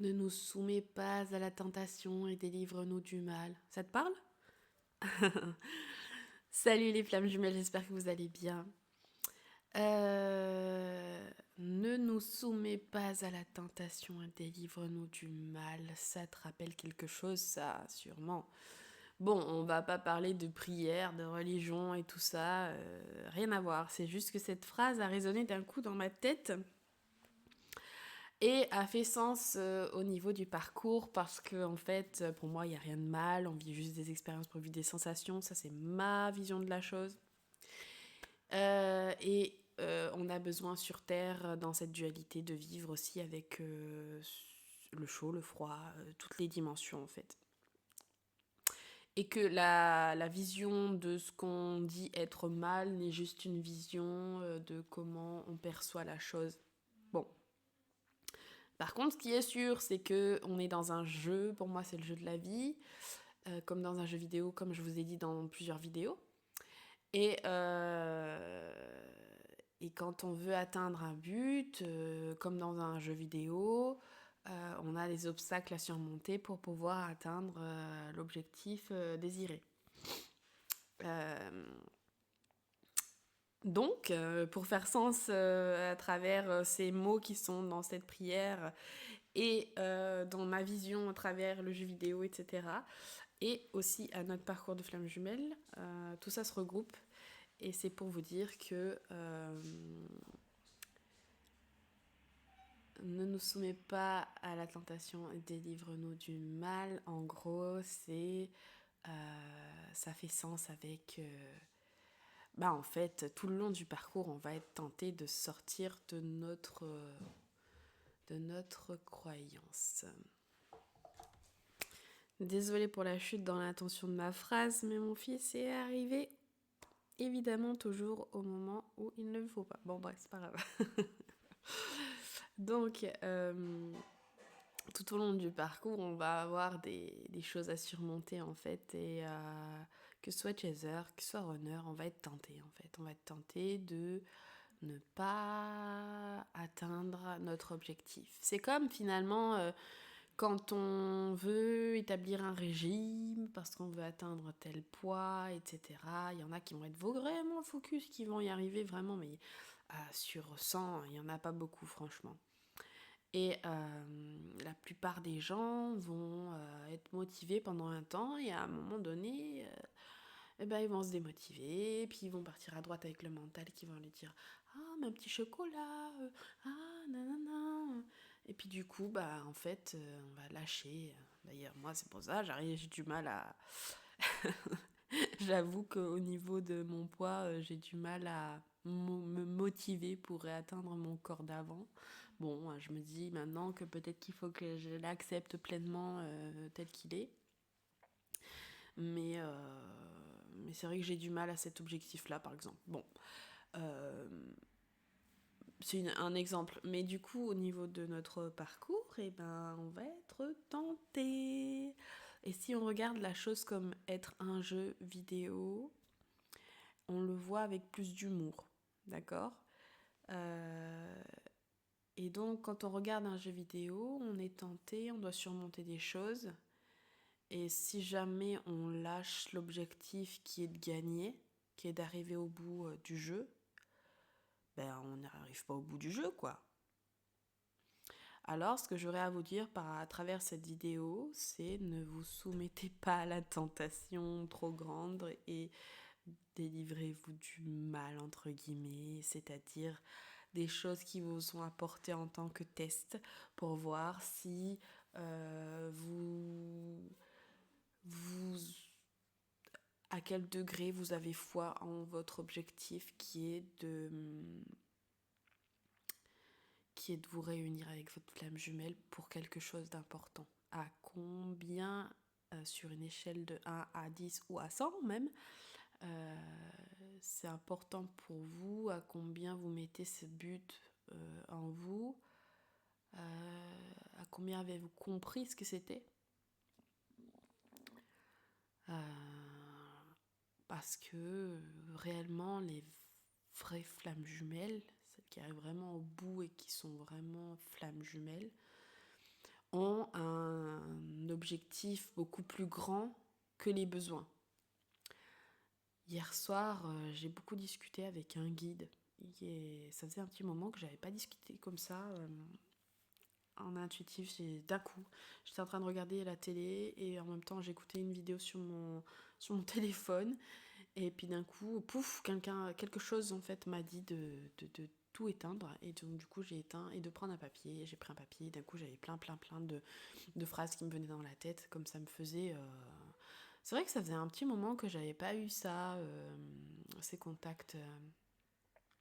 Ne nous soumets pas à la tentation et délivre-nous du mal. Ça te parle? Salut les flammes jumelles, j'espère que vous allez bien. Ne nous soumets pas à la tentation et délivre-nous du mal. Ça te rappelle quelque chose, ça, sûrement. Bon, on va pas parler de prière, de religion et tout ça, rien à voir. C'est juste que cette phrase a résonné d'un coup dans ma tête et a fait sens au niveau du parcours parce que en fait, pour moi, il n'y a rien de mal. On vit juste des expériences pour vivre des sensations. Ça, c'est ma vision de la chose. On a besoin sur Terre, dans cette dualité, de vivre aussi avec le chaud, le froid, toutes les dimensions en fait. Et que la vision de ce qu'on dit être mal n'est juste une vision de comment on perçoit la chose. Bon. Par contre, ce qui est sûr, c'est que on est dans un jeu. Pour moi, c'est le jeu de la vie, comme dans un jeu vidéo, comme je vous ai dit dans plusieurs vidéos. Et, euh, et quand on veut atteindre un but, comme dans un jeu vidéo, on a des obstacles à surmonter pour pouvoir atteindre l'objectif désiré. Euh, donc, pour faire sens à travers ces mots qui sont dans cette prière et dans ma vision à travers le jeu vidéo, etc., et aussi à notre parcours de flamme jumelle, tout ça se regroupe. Et c'est pour vous dire que ne nous soumets pas à la tentation et délivre-nous du mal. En gros, ça fait sens avec... en fait, tout le long du parcours, on va être tenté de sortir de notre croyance. Désolée pour la chute dans l'intention de ma phrase, mais mon fils est arrivé évidemment toujours au moment où il ne le faut pas. Bon bref, c'est pas grave. Donc, tout au long du parcours, on va avoir des choses à surmonter en fait. Et que ce soit chaser, que ce soit runner, on va être tenté en fait. On va être tenté de ne pas atteindre notre objectif. C'est comme finalement quand on veut établir un régime parce qu'on veut atteindre tel poids, etc. Il y en a qui vont être vraiment focus, qui vont y arriver vraiment, mais sur 100, il n'y en a pas beaucoup franchement. Et la plupart des gens vont être motivés pendant un temps et à un moment donné, ils vont se démotiver, puis ils vont partir à droite avec le mental qui vont lui dire ah, mais un petit chocolat, ah, nanana. Et puis du coup, en fait, on va lâcher. D'ailleurs, moi, c'est pour ça, j'ai du mal à. J'avoue qu'au niveau de mon poids, j'ai du mal à me motiver pour atteindre mon corps d'avant. Bon, je me dis maintenant que peut-être qu'il faut que je l'accepte pleinement tel qu'il est. Mais c'est vrai que j'ai du mal à cet objectif-là, par exemple. Bon, euh, c'est un exemple. Mais du coup, au niveau de notre parcours, on va être tenté. Et si on regarde la chose comme être un jeu vidéo, on le voit avec plus d'humour, d'accord. Euh, Et donc, quand on regarde un jeu vidéo, on est tenté, on doit surmonter des choses. Et si jamais on lâche l'objectif qui est de gagner, qui est d'arriver au bout du jeu, on n'arrive pas au bout du jeu, quoi. Alors, ce que j'aurais à vous dire à travers cette vidéo, c'est ne vous soumettez pas à la tentation trop grande et délivrez-vous du mal, entre guillemets, c'est-à-dire des choses qui vous sont apportées en tant que test pour voir si vous à quel degré vous avez foi en votre objectif qui est de vous réunir avec votre flamme jumelle pour quelque chose d'important. À combien, sur une échelle de 1 à 10 ou à 100 même, euh, c'est important pour vous, à combien vous mettez ce but en vous, à combien avez-vous compris ce que c'était. Parce que réellement, les vraies flammes jumelles, celles qui arrivent vraiment au bout et qui sont vraiment flammes jumelles, ont un objectif beaucoup plus grand que les besoins. Hier soir, j'ai beaucoup discuté avec un guide. Ça faisait un petit moment que j'avais pas discuté comme ça, en intuitif. D'un coup, j'étais en train de regarder la télé et en même temps j'écoutais une vidéo sur mon téléphone. Et puis d'un coup, pouf, quelque chose en fait m'a dit de tout éteindre. Et donc du coup j'ai éteint et de prendre un papier. J'ai pris un papier et d'un coup j'avais plein de phrases qui me venaient dans la tête, comme ça me faisait... C'est vrai que ça faisait un petit moment que j'avais pas eu ça, ces contacts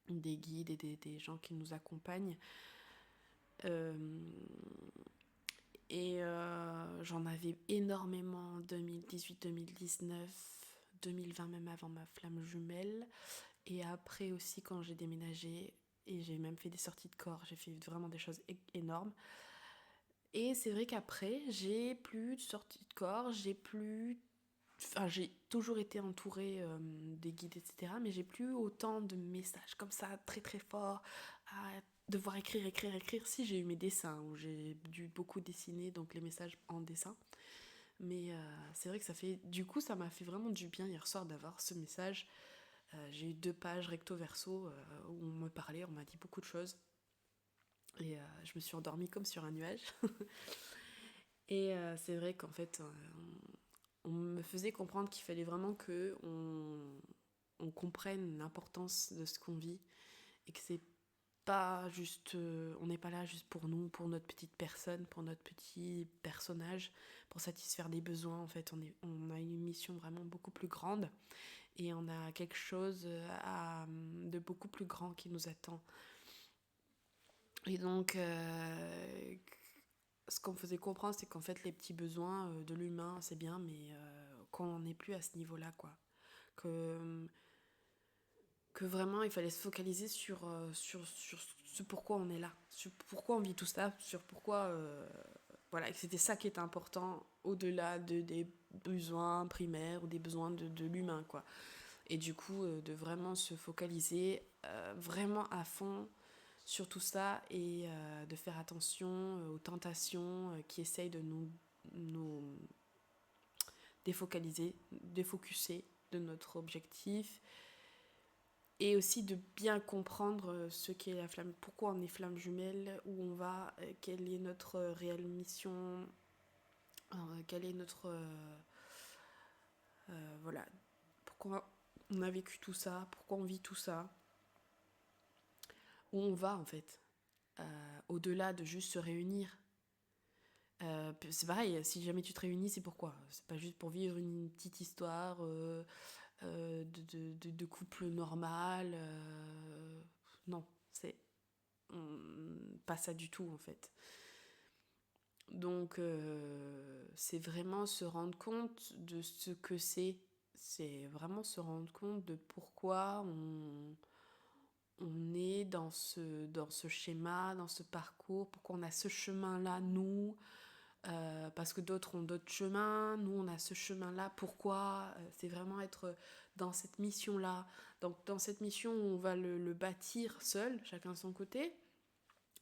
des guides et des gens qui nous accompagnent. Euh, J'en avais énormément en 2018, 2019, 2020, même avant ma flamme jumelle. Et après aussi quand j'ai déménagé, et j'ai même fait des sorties de corps, j'ai fait vraiment des choses énormes. Et c'est vrai qu'après, j'ai plus de sorties de corps, j'ai toujours été entourée des guides, etc. Mais j'ai plus autant de messages comme ça, très très forts, à devoir écrire. Si, j'ai eu mes dessins, où j'ai dû beaucoup dessiner, donc les messages en dessin. Mais c'est vrai que du coup, ça m'a fait vraiment du bien hier soir d'avoir ce message. J'ai eu 2 pages recto verso où on me parlait, on m'a dit beaucoup de choses. Et je me suis endormie comme sur un nuage. Et c'est vrai qu'en fait, on me faisait comprendre qu'il fallait vraiment on comprenne l'importance de ce qu'on vit et que c'est pas juste, on n'est pas là juste pour nous, pour notre petite personne, pour notre petit personnage, pour satisfaire des besoins. En fait, on a une mission vraiment beaucoup plus grande et on a quelque chose de beaucoup plus grand qui nous attend. Et donc, ce qu'on me faisait comprendre, c'est qu'en fait, les petits besoins de l'humain, c'est bien, mais qu'on n'est plus à ce niveau-là, quoi. Que, que vraiment, il fallait se focaliser sur ce pourquoi on est là, sur pourquoi on vit tout ça, sur pourquoi... voilà, et que c'était ça qui était important, au-delà des besoins primaires ou des besoins de l'humain, quoi. Et du coup, de vraiment se focaliser vraiment à fond sur tout ça et de faire attention aux tentations qui essayent de nous défocaliser, défocuser de notre objectif et aussi de bien comprendre ce qu'est la flamme, pourquoi on est flamme jumelle, où on va, quelle est notre réelle mission, quelle est notre... voilà, pourquoi on a vécu tout ça, pourquoi on vit tout ça, où on va en fait, au-delà de juste se réunir. C'est pareil, si jamais tu te réunis, c'est pourquoi. C'est pas juste pour vivre une petite histoire de couple normal. Non, c'est pas ça du tout en fait. Donc c'est vraiment se rendre compte de ce que c'est. C'est vraiment se rendre compte de pourquoi on est dans ce schéma, dans ce parcours, pourquoi on a ce chemin-là, nous, parce que d'autres ont d'autres chemins, nous on a ce chemin-là, pourquoi c'est vraiment être dans cette mission-là, donc dans cette mission où on va le bâtir seul, chacun de son côté,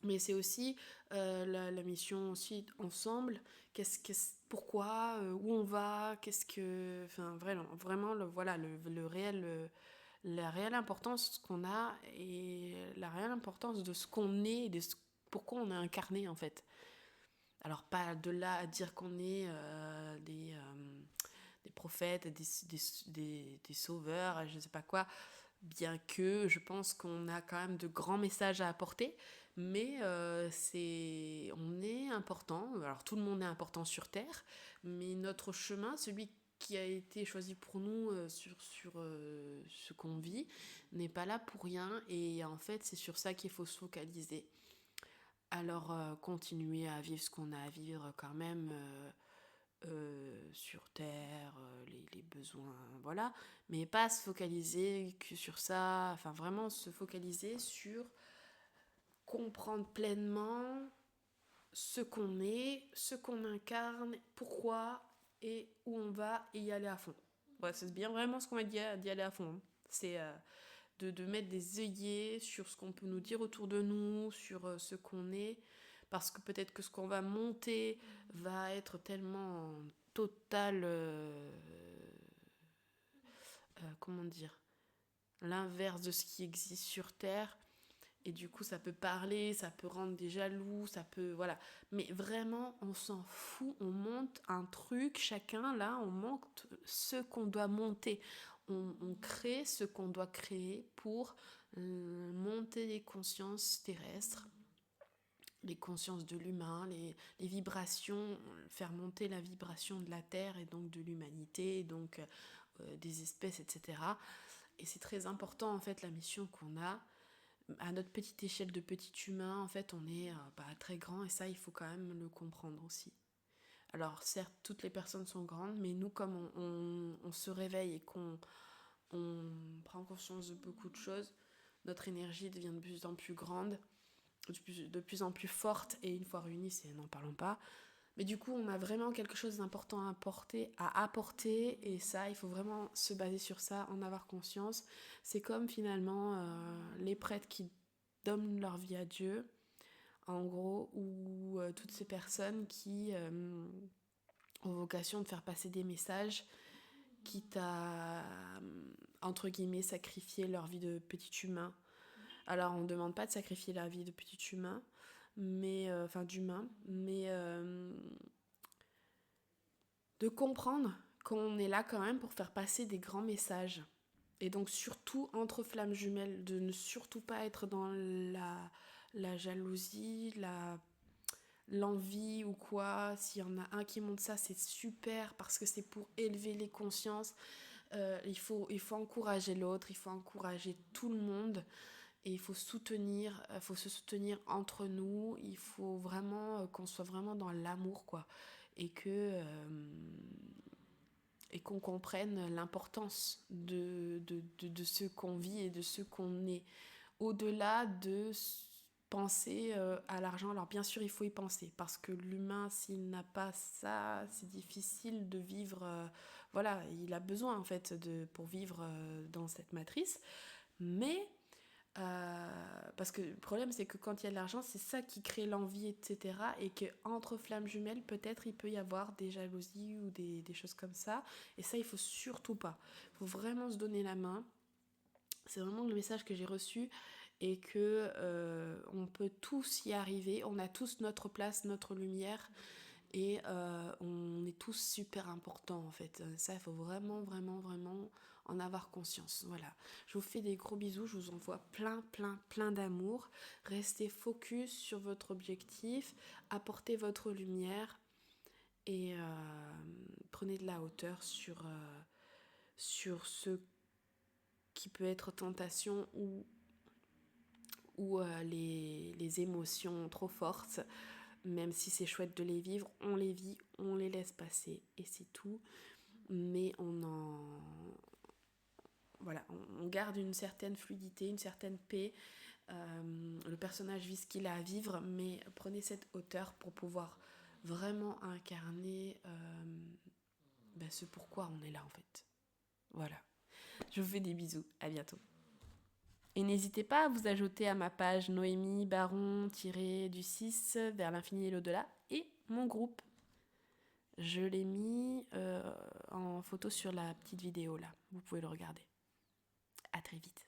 mais c'est aussi la mission aussi ensemble, pourquoi, où on va, enfin vraiment voilà, la réelle importance qu'on a et la réelle importance de ce qu'on est et pourquoi on est incarné en fait. Alors pas de là à dire qu'on est des prophètes, des sauveurs, je ne sais pas quoi, bien que je pense qu'on a quand même de grands messages à apporter, mais on est important, alors tout le monde est important sur Terre, mais notre chemin, celui qui a été choisi pour nous sur ce qu'on vit, n'est pas là pour rien, et en fait c'est sur ça qu'il faut se focaliser. Alors continuer à vivre ce qu'on a à vivre quand même sur Terre, les besoins, voilà, mais pas se focaliser que sur ça, enfin vraiment se focaliser sur comprendre pleinement ce qu'on est, ce qu'on incarne, pourquoi et où on va et y aller à fond. Ouais, c'est bien vraiment ce qu'on m'a dit, d'y aller à fond. Hein. C'est de mettre des œillets sur ce qu'on peut nous dire autour de nous, sur ce qu'on est, Parce que peut-être que ce qu'on va monter va être tellement total, comment dire, l'inverse de ce qui existe sur Terre. Et du coup, ça peut parler, ça peut rendre des jaloux, ça peut... Voilà. Mais vraiment, on s'en fout. On monte un truc, chacun, là, on monte ce qu'on doit monter. On crée ce qu'on doit créer pour monter les consciences terrestres, les consciences de l'humain, les vibrations, faire monter la vibration de la Terre et donc de l'humanité, et donc des espèces, etc. Et c'est très important, en fait, la mission qu'on a. À notre petite échelle de petit humain, en fait, on est très grand, et ça, il faut quand même le comprendre aussi. Alors, certes, toutes les personnes sont grandes, mais nous, comme on se réveille et qu'on prend conscience de beaucoup de choses, notre énergie devient de plus en plus grande, de plus en plus forte, et une fois réunie, n'en parlons pas. Mais du coup, on a vraiment quelque chose d'important à apporter, et ça, il faut vraiment se baser sur ça, en avoir conscience. C'est comme finalement les prêtres qui donnent leur vie à Dieu, en gros, ou toutes ces personnes qui ont vocation de faire passer des messages, quitte à, entre guillemets, sacrifier leur vie de petit humain. Alors, on ne demande pas de sacrifier la vie de petit humain, mais d'humain, mais de comprendre qu'on est là quand même pour faire passer des grands messages. Et donc surtout entre flammes jumelles, de ne surtout pas être dans la jalousie, l'envie ou quoi. S'il y en a un qui monte ça, c'est super parce que c'est pour élever les consciences. Il faut encourager l'autre, il faut encourager tout le monde. Et il faut se soutenir entre nous. Il faut vraiment qu'on soit vraiment dans l'amour, quoi. Et qu'on comprenne l'importance de ce qu'on vit et de ce qu'on est. Au-delà de penser à l'argent, alors bien sûr il faut y penser, parce que l'humain, s'il n'a pas ça, c'est difficile de vivre, voilà, il a besoin en fait pour vivre dans cette matrice, mais parce que le problème c'est que quand il y a de l'argent, c'est ça qui crée l'envie, etc. Et qu'entre flammes jumelles, peut-être il peut y avoir des jalousies ou des choses comme ça, et ça il faut surtout pas. Il faut vraiment se donner la main. C'est vraiment le message que j'ai reçu, et que on peut tous y arriver, on a tous notre place, notre lumière, et on est tous super importants en fait. Ça, il faut vraiment, vraiment, vraiment en avoir conscience. Voilà. Je vous fais des gros bisous, je vous envoie plein, plein, plein d'amour. Restez focus sur votre objectif, apportez votre lumière, et prenez de la hauteur sur ce qui peut être tentation ou les émotions trop fortes. Même si c'est chouette de les vivre, on les vit, on les laisse passer, et c'est tout. Mais voilà, on garde une certaine fluidité, une certaine paix. Le personnage vit ce qu'il a à vivre, mais prenez cette hauteur pour pouvoir vraiment incarner ce pourquoi on est là en fait. Voilà. Je vous fais des bisous, à bientôt. Et n'hésitez pas à vous ajouter à ma page Noémie Baron-du-6 vers l'infini et l'au-delà, et mon groupe. Je l'ai mis en photo sur la petite vidéo là, vous pouvez le regarder. À très vite.